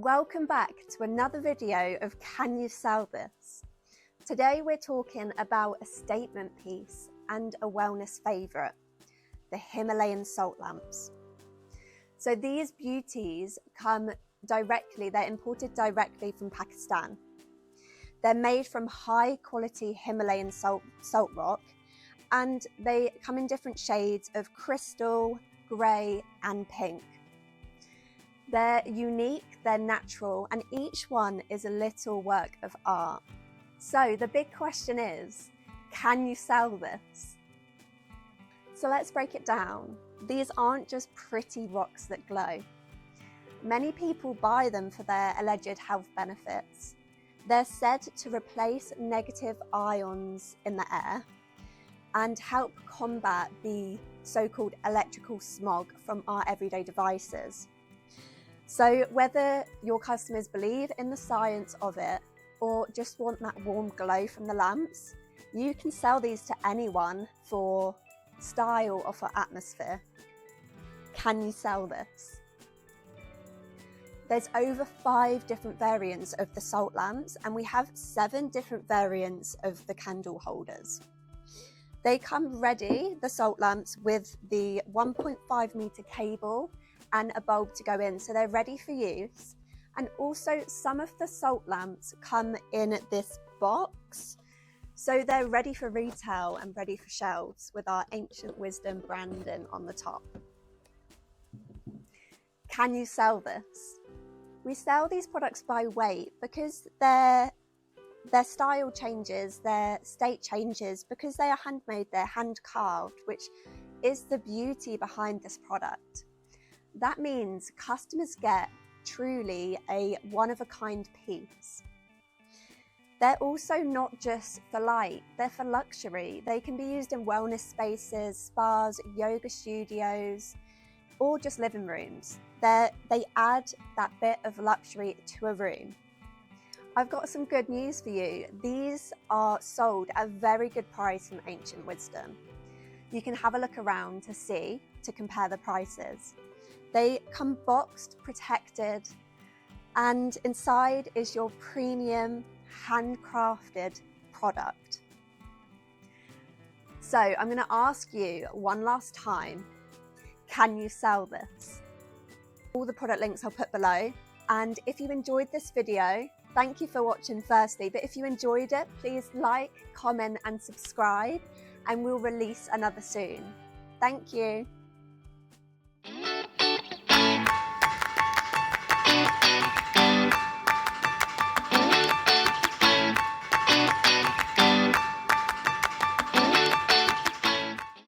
Welcome back to another video of Can You Sell This? Today we're talking about a statement piece and a wellness favourite, the Himalayan Salt Lamps. So these beauties come directly, they're imported directly from Pakistan. They're made from high quality Himalayan salt rock, and they come in different shades of crystal, grey and pink. They're unique, they're natural, and each one is a little work of art. So the big question is, can you sell this? So let's break it down. These aren't just pretty rocks that glow. Many people buy them for their alleged health benefits. They're said to replace negative ions in the air and help combat the so-called electrical smog from our everyday devices. So whether your customers believe in the science of it or just want that warm glow from the lamps, you can sell these to anyone for style or for atmosphere. Can you sell this? There's over 5 different variants of the salt lamps, and we have 7 different variants of the candle holders. They come ready, the salt lamps, with the 1.5 meter cable and a bulb to go in, so they're ready for use. And also some of the salt lamps come in this box, so they're ready for retail and ready for shelves with our Ancient Wisdom branding on the top. Can you sell this? We sell these products by weight because their style changes, their state changes, because they are handmade, they're hand carved, which is the beauty behind this product. That means customers get truly a one-of-a-kind piece. They're also not just for light, they're for luxury. They can be used in wellness spaces, spas, yoga studios, or just living rooms. They add that bit of luxury to a room. I've got some good news for you. These are sold at a very good price from Ancient Wisdom. You can have a look around to compare the prices. They come boxed, protected, and inside is your premium handcrafted product. So I'm going to ask you one last time, can you sell this? All the product links I'll put below. And if you enjoyed this video, thank you for watching firstly, but if you enjoyed it, please like, comment and subscribe, and we'll release another soon. Thank you.